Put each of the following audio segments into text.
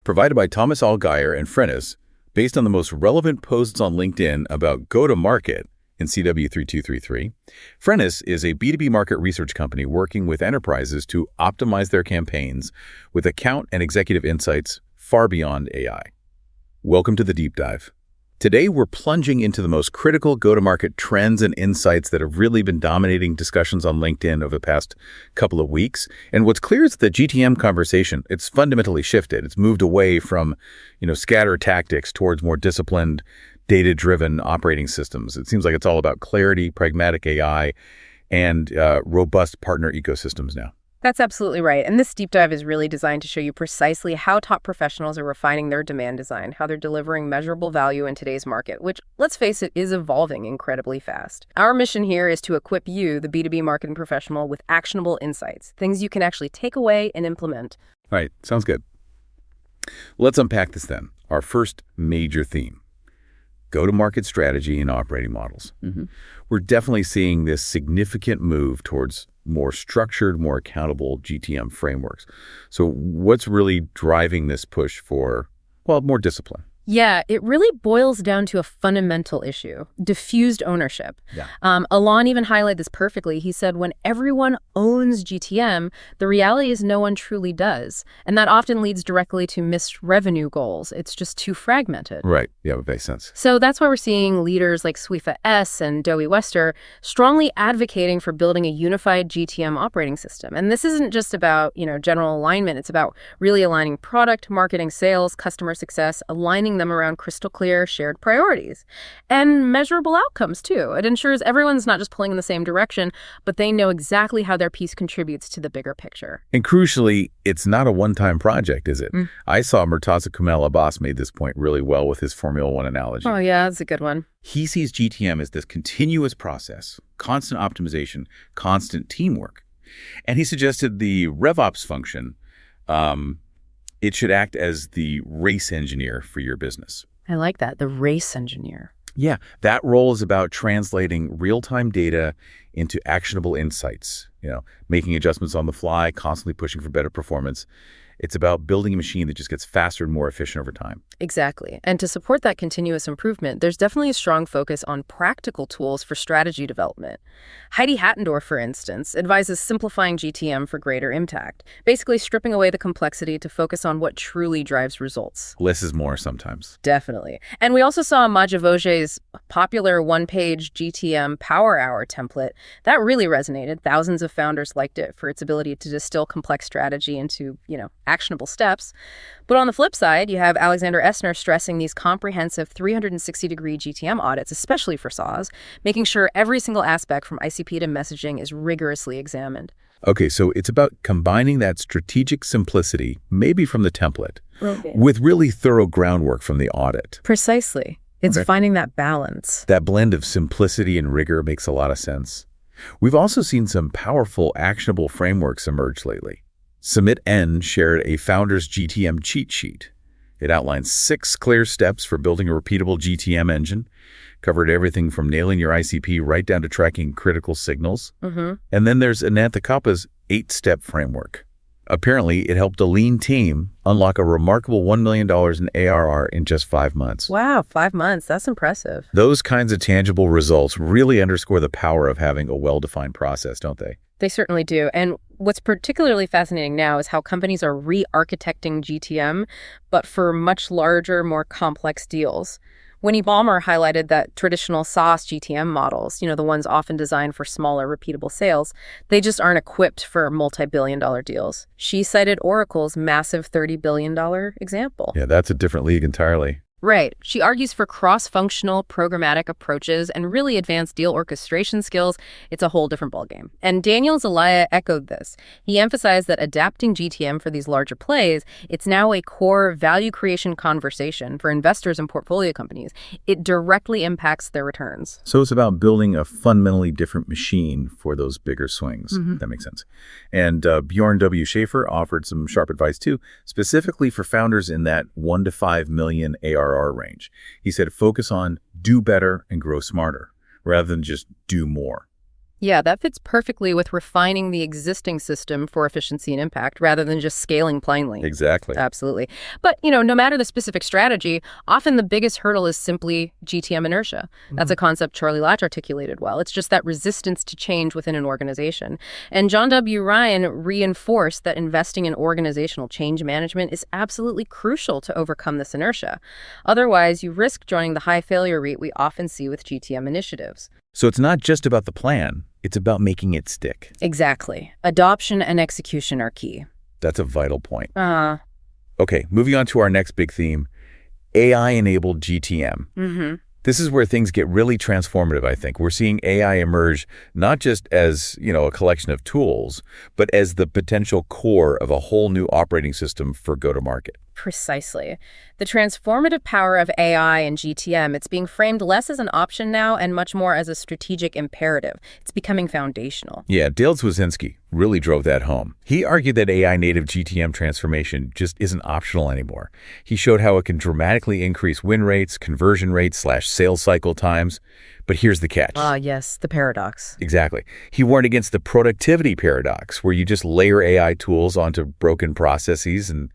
provided by Thomas Allgeier and Frennis, based on the most relevant posts on LinkedIn about go-to-market in CW3233. Frennis is a B2B market research company working with enterprises to optimize their campaigns with account and executive insights far beyond AI. Welcome to the Deep Dive. Today, we're plunging into the most critical go-to-market trends and insights that have really been dominating discussions on LinkedIn over the past couple of weeks. And what's clear is the GTM conversation, it's fundamentally shifted. It's moved away from, scatter tactics towards more disciplined, data-driven operating systems. It seems like it's all about clarity, pragmatic AI, and robust partner ecosystems now. That's absolutely right. And this deep dive is really designed to show you precisely how top professionals are refining their demand design, how they're delivering measurable value in today's market, which, let's face it, is evolving incredibly fast. Our mission here is to equip you, the B2B marketing professional, with actionable insights, things you can actually take away and implement. All right, sounds good. Let's unpack this then. Our first major theme, go-to-market strategy and operating models. We're definitely seeing this significant move towards more structured, more accountable GTM frameworks. So what's really driving this push for, more discipline? Yeah, it really boils down to a fundamental issue, diffused ownership. Alon even highlighted this perfectly. He said, when everyone owns GTM, the reality is no one truly does. And that often leads directly to missed revenue goals. It's just too fragmented. Right. Yeah, that makes sense. So that's why we're seeing leaders like Swifa S. and Dowie Wester strongly advocating for building a unified GTM operating system. And this isn't just about, general alignment. It's about really aligning product, marketing, sales, customer success, aligning them around crystal clear shared priorities and measurable outcomes too. It ensures everyone's not just pulling in the same direction, but they know exactly how their piece contributes to the bigger picture. And crucially, it's not a one-time project, is it? I saw Murtaza Kumail Abbas made this point really well with his Formula One analogy. Oh yeah, that's a good one. He sees GTM as this continuous process, constant optimization, constant teamwork. And he suggested the RevOps function, it should act as the race engineer for your business. I like that, the race engineer. Yeah, that role is about translating real-time data into actionable insights, making adjustments on the fly, constantly pushing for better performance. It's about building a machine that just gets faster and more efficient over time. Exactly. And to support that continuous improvement, there's definitely a strong focus on practical tools for strategy development. Heidi Hattendorf, for instance, advises simplifying GTM for greater impact, basically stripping away the complexity to focus on what truly drives results. Less is more sometimes. Definitely. And we also saw Maja Vosje's popular one-page GTM Power Hour template. That really resonated. Thousands of founders liked it for its ability to distill complex strategy into, actionable steps. But on the flip side, you have Alexander Essner stressing these comprehensive 360-degree GTM audits, especially for SaaS, making sure every single aspect from ICP to messaging is rigorously examined. Okay, so it's about combining that strategic simplicity, maybe from the template, with really thorough groundwork from the audit. Precisely. It's finding that balance. That blend of simplicity and rigor makes a lot of sense. We've also seen some powerful, actionable frameworks emerge lately. Submit N shared a founder's GTM cheat sheet. It outlines 6 clear steps for building a repeatable GTM engine, covered everything from nailing your ICP right down to tracking critical signals. And then there's Anantha Kappa's 8-step framework. Apparently, it helped a lean team unlock a remarkable $1 million in ARR in just 5 months. Wow, 5 months. That's impressive. Those kinds of tangible results really underscore the power of having a well-defined process, don't they? They certainly do. And what's particularly fascinating now is how companies are re-architecting GTM, but for much larger, more complex deals. Winnie Ballmer highlighted that traditional SaaS GTM models, the ones often designed for smaller, repeatable sales, they just aren't equipped for multi-billion-dollar deals. She cited Oracle's massive $30 billion example. Yeah, that's a different league entirely. Right. She argues for cross-functional programmatic approaches and really advanced deal orchestration skills. It's a whole different ballgame. And Daniel Zelaya echoed this. He emphasized that adapting GTM for these larger plays, it's now a core value creation conversation for investors and portfolio companies. It directly impacts their returns. So it's about building a fundamentally different machine for those bigger swings. That makes sense. And Bjorn W. Schaefer offered some sharp advice too, specifically for founders in that 1 to 5 million ARR range. He said, focus on do better and grow smarter rather than just do more. Yeah, that fits perfectly with refining the existing system for efficiency and impact rather than just scaling blindly. Exactly. Absolutely. But, no matter the specific strategy, often the biggest hurdle is simply GTM inertia. That's a concept Charlie Latch articulated well. It's just that resistance to change within an organization. And John W. Ryan reinforced that investing in organizational change management is absolutely crucial to overcome this inertia. Otherwise, you risk joining the high failure rate we often see with GTM initiatives. So it's not just about the plan, it's about making it stick. Exactly. Adoption and execution are key. That's a vital point. Okay, moving on to our next big theme, AI-enabled GTM. This is where things get really transformative, I think. We're seeing AI emerge not just as, a collection of tools, but as the potential core of a whole new operating system for go-to-market. Precisely. The transformative power of AI and GTM, it's being framed less as an option now and much more as a strategic imperative. It's becoming foundational. Yeah, Dale Zwozinski really drove that home. He argued that AI-native GTM transformation just isn't optional anymore. He showed how it can dramatically increase win rates, conversion rates / sales cycle times. But here's the catch. Yes, the paradox. Exactly. He warned against the productivity paradox, where you just layer AI tools onto broken processes and,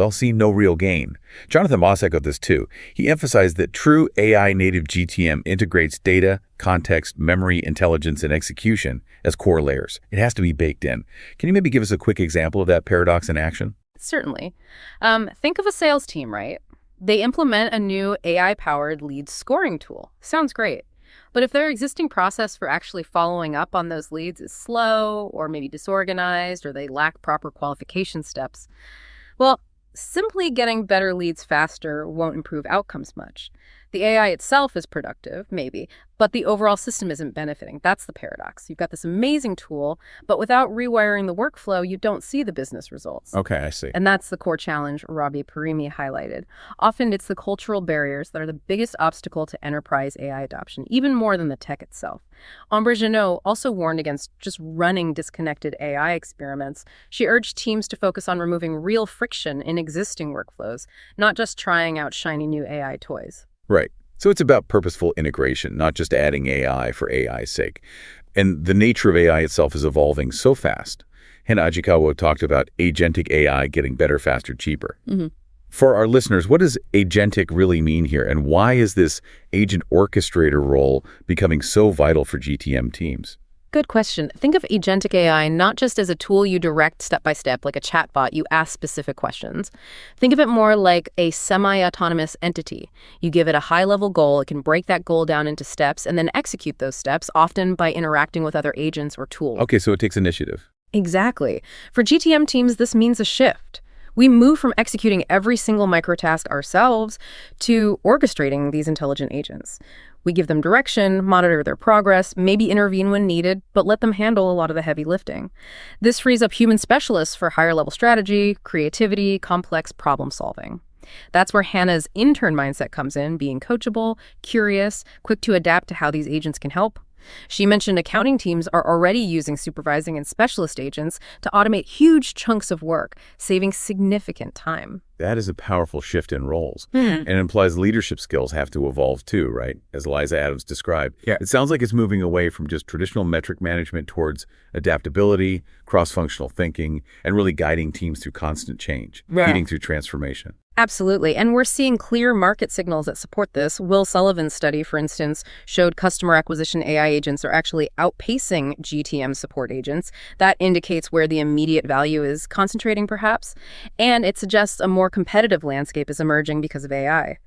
see no real gain. Jonathan Moss echoed this too. He emphasized that true AI-native GTM integrates data, context, memory, intelligence, and execution as core layers. It has to be baked in. Can you maybe give us a quick example of that paradox in action? Certainly. Think of a sales team, right? They implement a new AI-powered lead scoring tool. Sounds great. But if their existing process for actually following up on those leads is slow or maybe disorganized or they lack proper qualification steps, simply getting better leads faster won't improve outcomes much. The AI itself is productive, maybe, but the overall system isn't benefiting. That's the paradox. You've got this amazing tool, but without rewiring the workflow, you don't see the business results. Okay, I see. And that's the core challenge Robbie Parimi highlighted. Often it's the cultural barriers that are the biggest obstacle to enterprise AI adoption, even more than the tech itself. Ambre Janot also warned against just running disconnected AI experiments. She urged teams to focus on removing real friction in existing workflows, not just trying out shiny new AI toys. Right. So it's about purposeful integration, not just adding AI for AI's sake. And the nature of AI itself is evolving so fast. Hannah Ajikawa talked about agentic AI getting better, faster, cheaper. For our listeners, what does agentic really mean here? And why is this agent orchestrator role becoming so vital for GTM teams? Good question. Think of agentic AI not just as a tool you direct step by step, like a chatbot, you ask specific questions. Think of it more like a semi-autonomous entity. You give it a high-level goal, it can break that goal down into steps and then execute those steps, often by interacting with other agents or tools. Okay, so it takes initiative. Exactly. For GTM teams, this means a shift. We move from executing every single microtask ourselves to orchestrating these intelligent agents. We give them direction, monitor their progress, maybe intervene when needed, but let them handle a lot of the heavy lifting. This frees up human specialists for higher-level strategy, creativity, complex problem solving. That's where Hannah's intern mindset comes in, being coachable, curious, quick to adapt to how these agents can help. She mentioned accounting teams are already using supervising and specialist agents to automate huge chunks of work, saving significant time. That is a powerful shift in roles. And it implies leadership skills have to evolve too, right? As Liza Adams described. Yeah. It sounds like it's moving away from just traditional metric management towards adaptability, cross-functional thinking, and really guiding teams through constant change, feeding through transformation. Absolutely. And we're seeing clear market signals that support this. Will Sullivan's study, for instance, showed customer acquisition AI agents are actually outpacing GTM support agents. That indicates where the immediate value is concentrating, perhaps. And it suggests a more competitive landscape is emerging because of AI.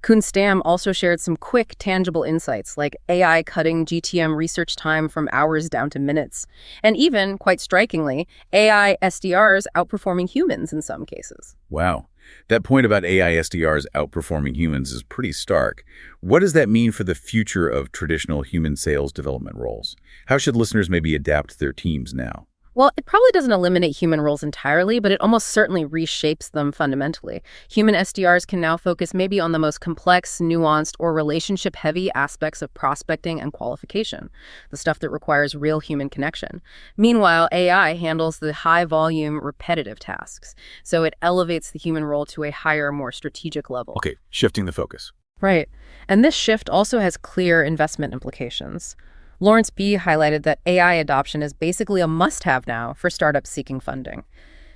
Kuhn Stam also shared some quick, tangible insights, like AI cutting GTM research time from hours down to minutes. And even, quite strikingly, AI SDRs outperforming humans in some cases. Wow. That point about AI SDRs outperforming humans is pretty stark. What does that mean for the future of traditional human sales development roles? How should listeners maybe adapt their teams now? Well, it probably doesn't eliminate human roles entirely, but it almost certainly reshapes them fundamentally. Human SDRs can now focus maybe on the most complex, nuanced, or relationship-heavy aspects of prospecting and qualification, the stuff that requires real human connection. Meanwhile, AI handles the high-volume, repetitive tasks, so it elevates the human role to a higher, more strategic level. Okay, shifting the focus. Right. And this shift also has clear investment implications. Lawrence B. highlighted that AI adoption is basically a must-have now for startups seeking funding.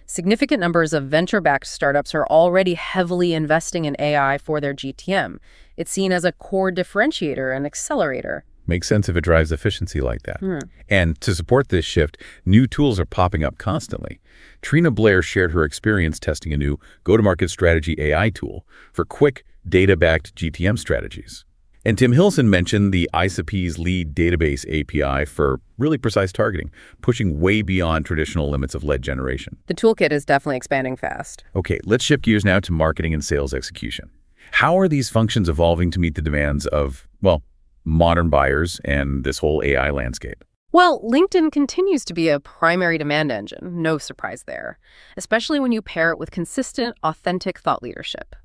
Significant numbers of venture-backed startups are already heavily investing in AI for their GTM. It's seen as a core differentiator and accelerator. Makes sense if it drives efficiency like that. Hmm. And to support this shift, new tools are popping up constantly. Trina Blair shared her experience testing a new go-to-market strategy AI tool for quick, data-backed GTM strategies. And Tim Hilson mentioned the ISAP's lead database API for really precise targeting, pushing way beyond traditional limits of lead generation. The toolkit is definitely expanding fast. Okay, let's shift gears now to marketing and sales execution. How are these functions evolving to meet the demands of, well, modern buyers and this whole AI landscape? Well, LinkedIn continues to be a primary demand engine, no surprise there, especially when you pair it with consistent, authentic thought leadership.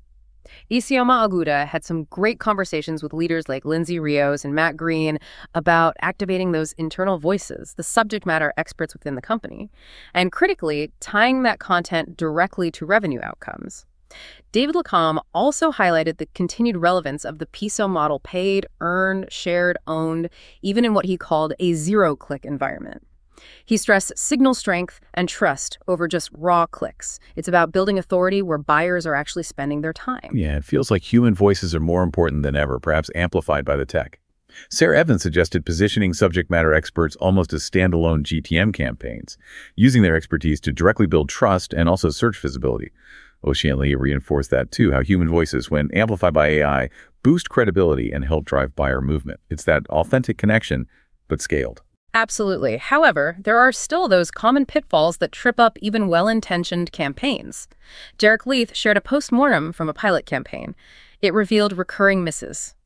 Isioma Aguda had some great conversations with leaders like Lindsay Rios and Matt Green about activating those internal voices, the subject matter experts within the company, and critically, tying that content directly to revenue outcomes. David Lacombe also highlighted the continued relevance of the PISO model: paid, earned, shared, owned, even in what he called a zero-click environment. He stressed signal strength and trust over just raw clicks. It's about building authority where buyers are actually spending their time. Yeah, it feels like human voices are more important than ever, perhaps amplified by the tech. Sarah Evans suggested positioning subject matter experts almost as standalone GTM campaigns, using their expertise to directly build trust and also search visibility. Ocean Lee reinforced that too, how human voices, when amplified by AI, boost credibility and help drive buyer movement. It's that authentic connection, but scaled. Absolutely. However, there are still those common pitfalls that trip up even well-intentioned campaigns. Jarek Leith shared a post-mortem from a pilot campaign. It revealed recurring misses.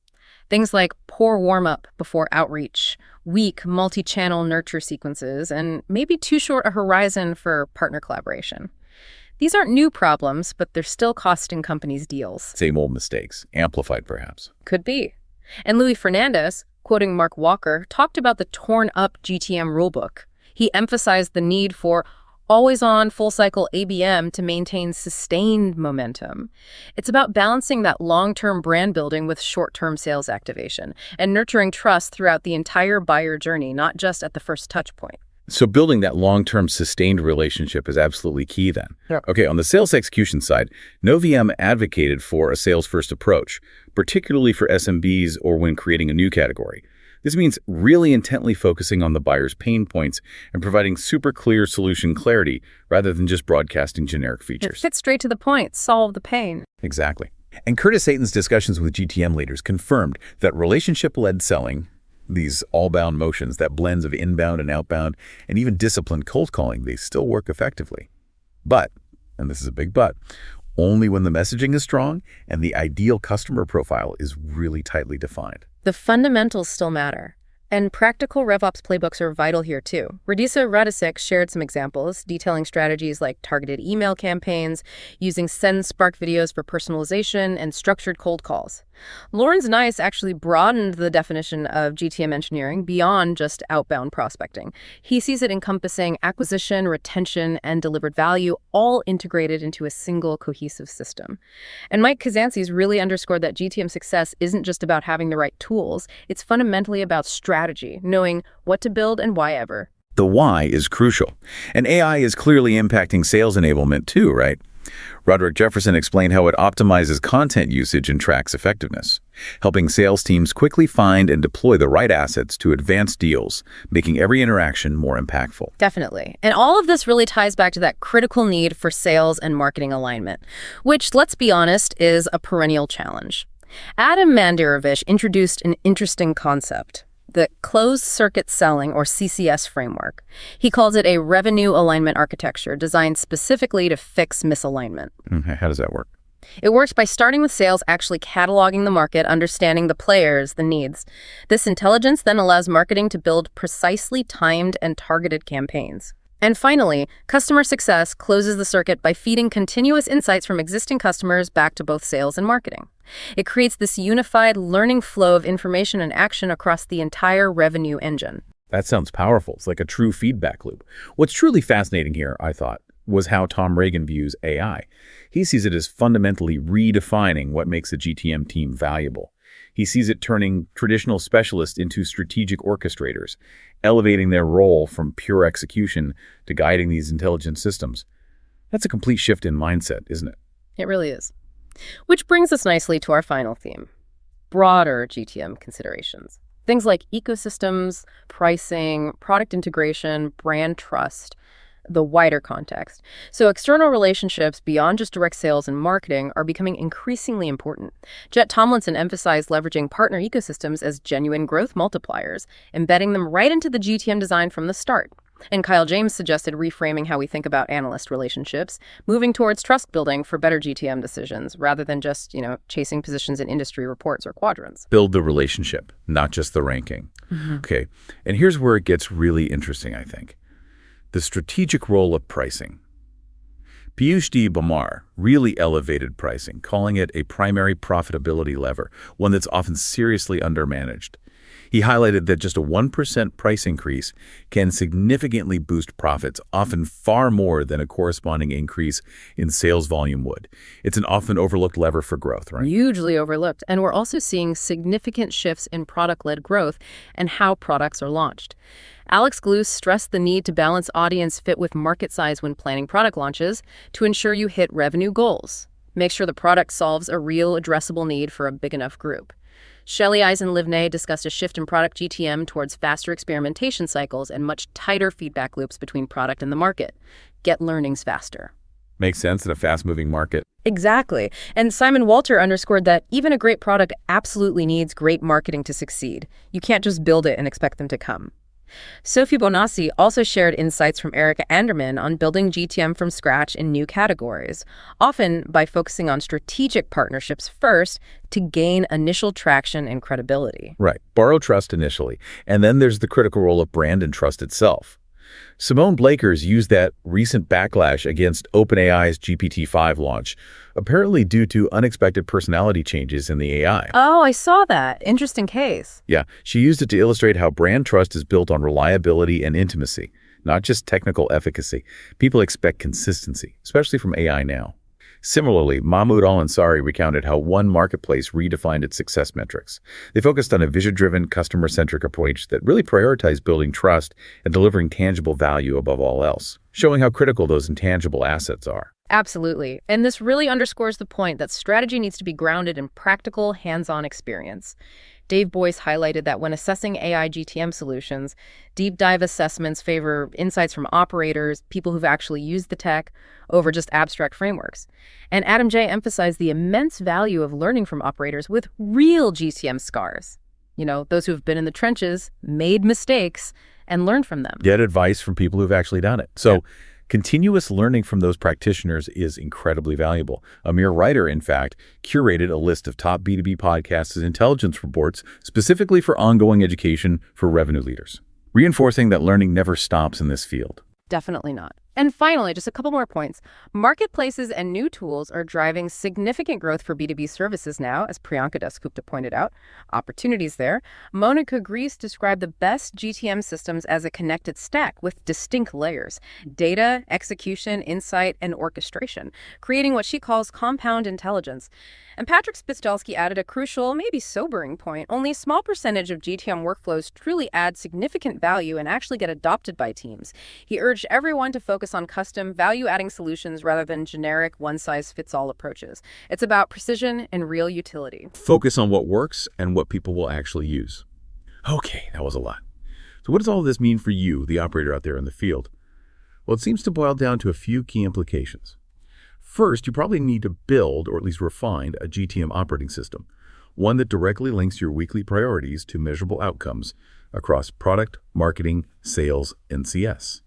Things like poor warm-up before outreach, weak multi-channel nurture sequences, and maybe too short a horizon for partner collaboration. These aren't new problems, but they're still costing companies deals. Same old mistakes, amplified perhaps. Could be. And Louis Fernandez, quoting Mark Walker, talked about the torn-up GTM rulebook. He emphasized the need for always-on, full-cycle ABM to maintain sustained momentum. It's about balancing that long-term brand building with short-term sales activation and nurturing trust throughout the entire buyer journey, not just at the first touch point. So building that long-term sustained relationship is absolutely key then. Yep. Okay, on the sales execution side, NoVM advocated for a sales-first approach, particularly for SMBs or when creating a new category. This means really intently focusing on the buyer's pain points and providing super clear solution clarity rather than just broadcasting generic It features. fits straight to the point, solve the pain. Exactly. And Curtis Aiton's discussions with GTM leaders confirmed that relationship-led selling, these all-bound motions, that blends of inbound and outbound, and even disciplined cold calling, they still work effectively. But, and this is a big but, only when the messaging is strong and the ideal customer profile is really tightly defined. The fundamentals still matter. And practical RevOps playbooks are vital here too. Radisa Radisek shared some examples, detailing strategies like targeted email campaigns, using Send Spark videos for personalization, and structured cold calls. Lawrence Nice actually broadened the definition of GTM engineering beyond just outbound prospecting. He sees it encompassing acquisition, retention, and delivered value, all integrated into a single cohesive system. And Mike Kazantzis really underscored that GTM success isn't just about having the right tools, it's fundamentally about strategy, knowing what to build and why ever. The why is crucial. And AI is clearly impacting sales enablement too, right? Roderick Jefferson explained how it optimizes content usage and tracks effectiveness, helping sales teams quickly find and deploy the right assets to advance deals, making every interaction more impactful. Definitely. And all of this really ties back to that critical need for sales and marketing alignment, which, let's be honest, is a perennial challenge. Adam Mandarovich introduced an interesting concept: the closed-circuit selling, or CCS framework. He calls it a revenue alignment architecture designed specifically to fix misalignment. How does that work? It works by starting with sales actually cataloging the market, understanding the players, the needs. This intelligence then allows marketing to build precisely timed and targeted campaigns. And finally, customer success closes the circuit by feeding continuous insights from existing customers back to both sales and marketing. It creates this unified learning flow of information and action across the entire revenue engine. That sounds powerful. It's like a true feedback loop. What's truly fascinating here, I thought, was how Tom Reagan views AI. He sees it as fundamentally redefining what makes a GTM team valuable. He sees it turning traditional specialists into strategic orchestrators, elevating their role from pure execution to guiding these intelligent systems. That's a complete shift in mindset, isn't it? It really is. Which brings us nicely to our final theme, broader GTM considerations. Things like ecosystems, pricing, product integration, brand trust, the wider context. So external relationships beyond just direct sales and marketing are becoming increasingly important. Jet Tomlinson emphasized leveraging partner ecosystems as genuine growth multipliers, embedding them right into the GTM design from the start. And Kyle James suggested reframing how we think about analyst relationships, moving towards trust building for better GTM decisions, rather than just, chasing positions in industry reports or quadrants. Build the relationship, not just the ranking. Okay, and here's where it gets really interesting, I think. The strategic role of pricing. Piyush D. Bamar really elevated pricing, calling it a primary profitability lever, one that's often seriously undermanaged. He highlighted that just a 1% price increase can significantly boost profits, often far more than a corresponding increase in sales volume would. It's an often overlooked lever for growth, right? Hugely overlooked. And we're also seeing significant shifts in product-led growth and how products are launched. Alex Gluce stressed the need to balance audience fit with market size when planning product launches to ensure you hit revenue goals. Make sure the product solves a real addressable need for a big enough group. Shelley Eisen-Livnay discussed a shift in product GTM towards faster experimentation cycles and much tighter feedback loops between product and the market. Get learnings faster. Makes sense in a fast-moving market. Exactly. And Simon Walter underscored that even a great product absolutely needs great marketing to succeed. You can't just build it and expect them to come. Sophie Bonassi also shared insights from Erica Anderman on building GTM from scratch in new categories, often by focusing on strategic partnerships first to gain initial traction and credibility. Right. Borrow trust initially, and then there's the critical role of brand and trust itself. Simone Blakers used that recent backlash against OpenAI's GPT-5 launch, apparently due to unexpected personality changes in the AI. Oh, I saw that. Interesting case. Yeah, she used it to illustrate how brand trust is built on reliability and intimacy, not just technical efficacy. People expect consistency, especially from AI now. Similarly, Mahmoud Al-Ansari recounted how one marketplace redefined its success metrics. They focused on a vision-driven, customer-centric approach that really prioritized building trust and delivering tangible value above all else, showing how critical those intangible assets are. Absolutely. And this really underscores the point that strategy needs to be grounded in practical, hands-on experience. Dave Boyce highlighted that when assessing AI GTM solutions, deep dive assessments favor insights from operators, people who've actually used the tech, over just abstract frameworks. And Adam J. emphasized the immense value of learning from operators with real GTM scars. Those who've been in the trenches, made mistakes, and learned from them. Get advice from people who've actually done it. So, continuous learning from those practitioners is incredibly valuable. Amir Writer, in fact, curated a list of top B2B podcasts as intelligence reports specifically for ongoing education for revenue leaders, reinforcing that learning never stops in this field. Definitely not. And finally, just a couple more points. Marketplaces and new tools are driving significant growth for B2B services now, as Priyanka Dasgupta pointed out. Opportunities there. Monica Grease described the best GTM systems as a connected stack with distinct layers: data, execution, insight, and orchestration, creating what she calls compound intelligence. And Patrick Spistolsky added a crucial, maybe sobering point. Only a small percentage of GTM workflows truly add significant value and actually get adopted by teams. He urged everyone to focus on custom, value-adding solutions rather than generic, one-size-fits-all approaches. It's about precision and real utility. Focus on what works and what people will actually use. Okay, that was a lot. So what does all of this mean for you, the operator out there in the field? Well, it seems to boil down to a few key implications. First, you probably need to build, or at least refine, a GTM operating system, one that directly links your weekly priorities to measurable outcomes across product, marketing, sales, and CS.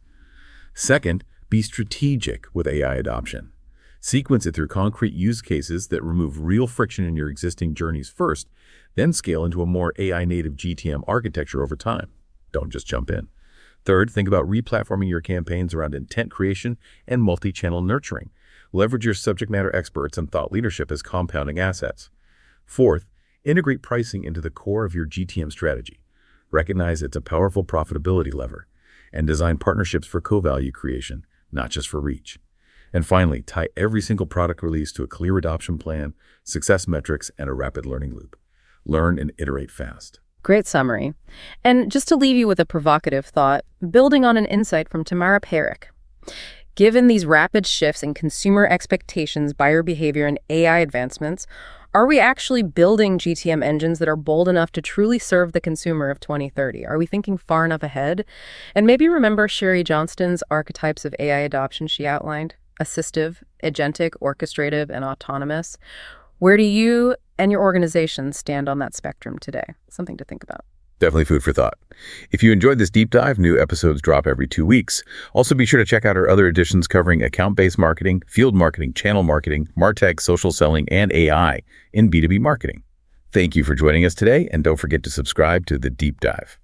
Second, be strategic with AI adoption. Sequence it through concrete use cases that remove real friction in your existing journeys first, then scale into a more AI-native GTM architecture over time. Don't just jump in. Third, think about replatforming your campaigns around intent creation and multi-channel nurturing. Leverage your subject matter experts and thought leadership as compounding assets. Fourth, integrate pricing into the core of your GTM strategy. Recognize it's a powerful profitability lever, and design partnerships for co-value creation, not just for reach. And finally, tie every single product release to a clear adoption plan, success metrics, and a rapid learning loop. learn and iterate fast. Great summary. And just to leave you with a provocative thought, building on an insight from Tamara Perrick. Given these rapid shifts in consumer expectations, buyer behavior, and AI advancements, are we actually building GTM engines that are bold enough to truly serve the consumer of 2030? Are we thinking far enough ahead? And maybe remember Sherry Johnston's archetypes of AI adoption she outlined: assistive, agentic, orchestrative, and autonomous. Where do you and your organization stand on that spectrum today? Something to think about. Definitely food for thought. If you enjoyed this deep dive, new episodes drop every 2 weeks. Also, be sure to check out our other editions covering account-based marketing, field marketing, channel marketing, MarTech, social selling, and AI in B2B marketing. Thank you for joining us today, and don't forget to subscribe to The Deep Dive.